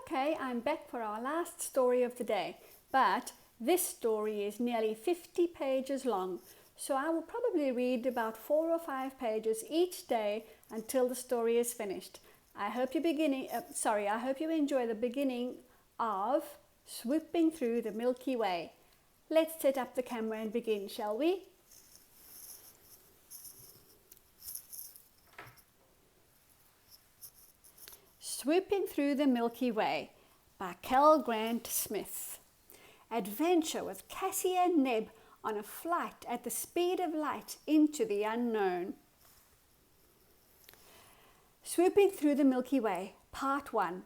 Okay, I'm back for our last story of the day, but this story is nearly 50 pages long, so I will probably read about 4 or 5 pages each day until the story is finished. I hope you enjoy the beginning of Swooping Through the Milky Way. Let's set up the camera and begin, shall we? Swooping Through the Milky Way by Cal Grant Smith. Adventure with Cassie and Neb on a flight at the speed of light into the unknown. Swooping Through the Milky Way, Part 1.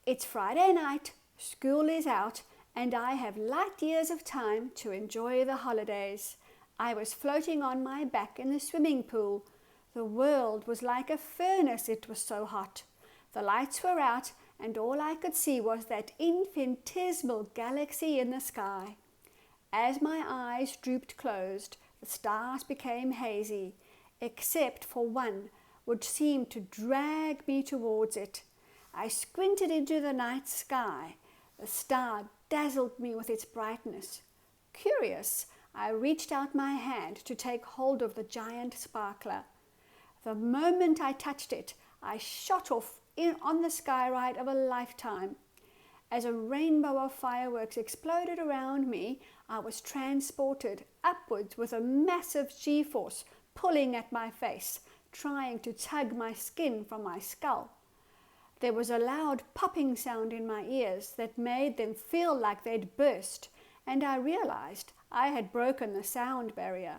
It's Friday night, school is out, and I have light years of time to enjoy the holidays. I was floating on my back in the swimming pool. The world was like a furnace, it was so hot. The lights were out, and all I could see was that infinitesimal galaxy in the sky. As my eyes drooped closed, the stars became hazy, except for one which seemed to drag me towards it. I squinted into the night sky. The star dazzled me with its brightness. Curious, I reached out my hand to take hold of the giant sparkler. The moment I touched it, I shot off on the sky ride of a lifetime. As a rainbow of fireworks exploded around me, I was transported upwards with a massive G-force pulling at my face, trying to tug my skin from my skull. There was a loud popping sound in my ears that made them feel like they'd burst, and I realized I had broken the sound barrier.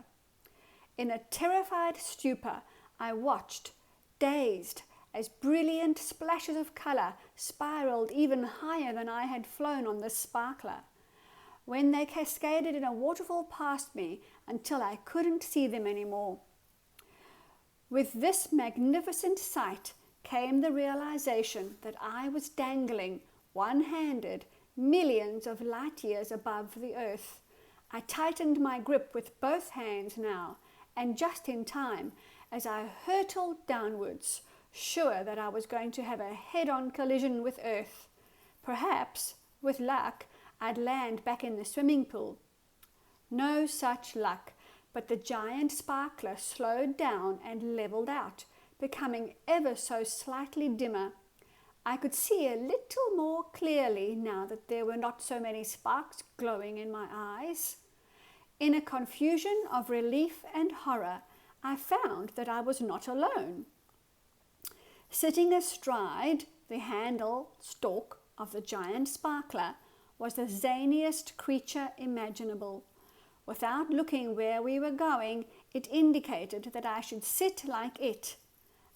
In a terrified stupor, I watched, dazed, as brilliant splashes of colour spiraled even higher than I had flown on the sparkler, when they cascaded in a waterfall past me until I couldn't see them anymore. With this magnificent sight came the realization that I was dangling, one-handed, millions of light years above the earth. I tightened my grip with both hands now, and just in time, as I hurtled downwards, sure that I was going to have a head-on collision with Earth. Perhaps, with luck, I'd land back in the swimming pool. No such luck, but the giant sparkler slowed down and levelled out, becoming ever so slightly dimmer. I could see a little more clearly now that there were not so many sparks glowing in my eyes. In a confusion of relief and horror, I found that I was not alone. Sitting astride the handle stalk of the giant sparkler was the zaniest creature imaginable. Without looking where we were going, it indicated that I should sit like it.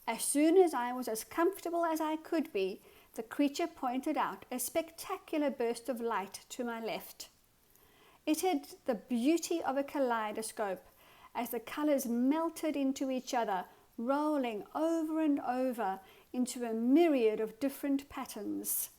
As soon as I was as comfortable as I could be, the creature pointed out a spectacular burst of light to my left. It had the beauty of a kaleidoscope, as the colours melted into each other, rolling over and over into a myriad of different patterns.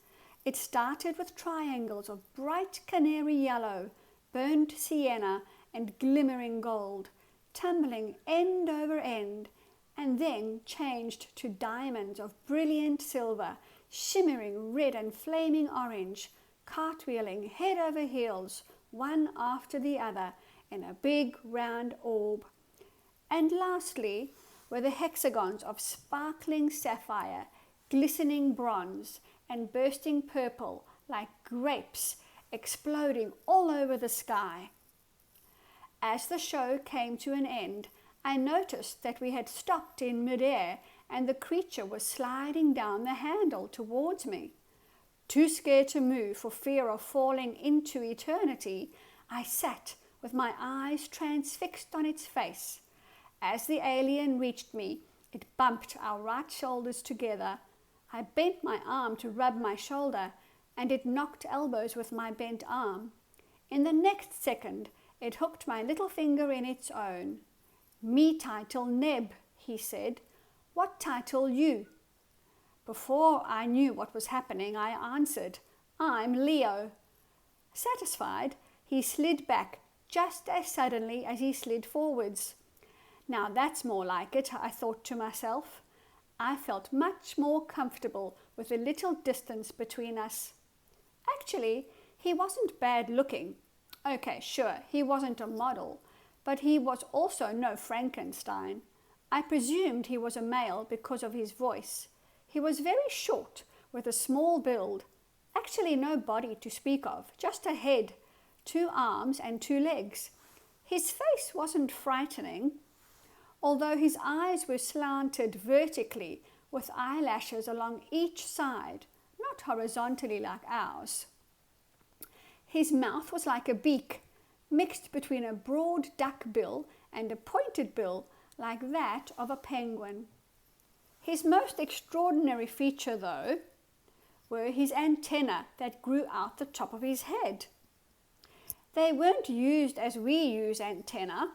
It started with triangles of bright canary yellow, burnt sienna, and glimmering gold, tumbling end over end, and then changed to diamonds of brilliant silver, shimmering red and flaming orange, cartwheeling head over heels, one after the other, in a big round orb. And lastly were the hexagons of sparkling sapphire, glistening bronze, and bursting purple like grapes, exploding all over the sky. As the show came to an end, I noticed that we had stopped in midair and the creature was sliding down the handle towards me. Too scared to move for fear of falling into eternity, I sat with my eyes transfixed on its face. As the alien reached me, it bumped our right shoulders together. I bent my arm to rub my shoulder, and it knocked elbows with my bent arm. In the next second, it hooked my little finger in its own. "Me title Neb," he said. "What title you?" Before I knew what was happening, I answered, "I'm Leo." Satisfied, he slid back just as suddenly as he slid forwards. Now that's more like it, I thought to myself. I felt much more comfortable with a little distance between us. Actually, he wasn't bad looking. Okay, sure, he wasn't a model, but he was also no Frankenstein. I presumed he was a male because of his voice. He was very short, with a small build. Actually no body to speak of, just a head, 2 arms and 2 legs. His face wasn't frightening, although his eyes were slanted vertically with eyelashes along each side, not horizontally like ours. His mouth was like a beak, mixed between a broad duck bill and a pointed bill like that of a penguin. His most extraordinary feature, though, were his antennae that grew out the top of his head. They weren't used as we use antennae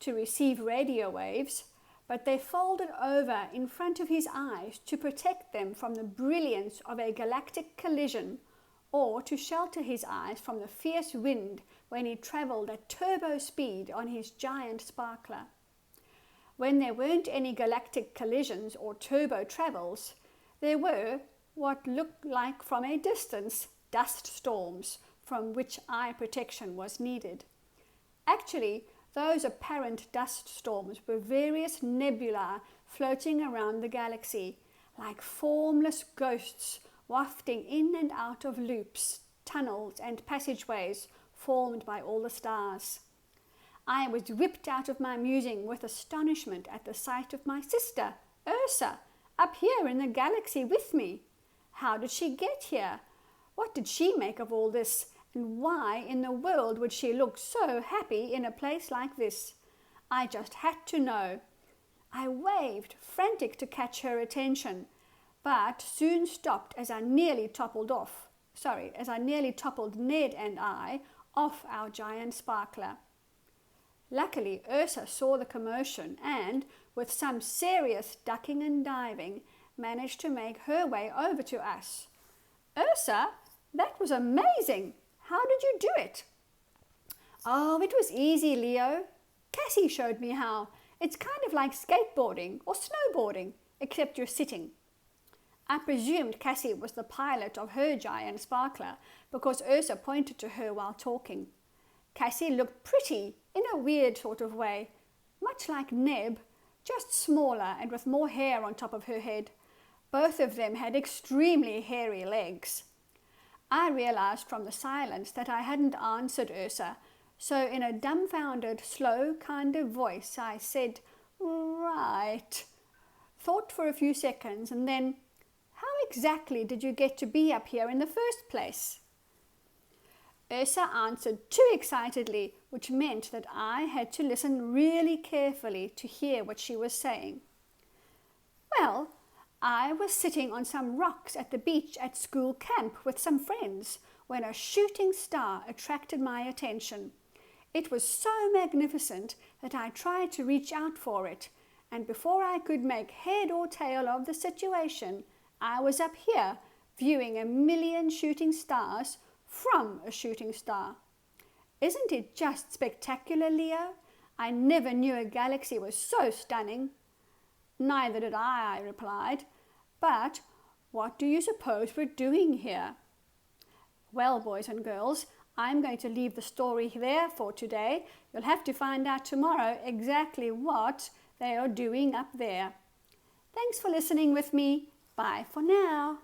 to receive radio waves, but they folded over in front of his eyes to protect them from the brilliance of a galactic collision, or to shelter his eyes from the fierce wind when he travelled at turbo speed on his giant sparkler. When there weren't any galactic collisions or turbo travels, there were what looked like from a distance dust storms from which eye protection was needed. Actually, those apparent dust storms were various nebulae floating around the galaxy, like formless ghosts wafting in and out of loops, tunnels, and passageways formed by all the stars. I was whipped out of my musing with astonishment at the sight of my sister, Ursa, up here in the galaxy with me. How did she get here? What did she make of all this? And why in the world would she look so happy in a place like this? I just had to know. I waved, frantic to catch her attention, but soon stopped as I nearly toppled Ned and I off our giant sparkler. Luckily, Ursa saw the commotion and, with some serious ducking and diving, managed to make her way over to us. Ursa, that was amazing! How did you do it? Oh, it was easy, Leo. Cassie showed me how. It's kind of like skateboarding or snowboarding, except you're sitting. I presumed Cassie was the pilot of her giant sparkler because Ursa pointed to her while talking. Cassie looked pretty in a weird sort of way, much like Neb, just smaller and with more hair on top of her head. Both of them had extremely hairy legs. I realized from the silence that I hadn't answered Ursa, so in a dumbfounded, slow kind of voice I said, "Right." Thought for a few seconds and then, "How exactly did you get to be up here in the first place?" Ursa answered too excitedly, which meant that I had to listen really carefully to hear what she was saying. "Well, I was sitting on some rocks at the beach at school camp with some friends when a shooting star attracted my attention. It was so magnificent that I tried to reach out for it, and before I could make head or tail of the situation, I was up here viewing 1,000,000 shooting stars from a shooting star. Isn't it just spectacular, Leo? I never knew a galaxy was so stunning." "Neither did I replied. "But what do you suppose we're doing here?" Well, boys and girls, I'm going to leave the story there for today. You'll have to find out tomorrow exactly what they are doing up there. Thanks for listening with me. Bye for now.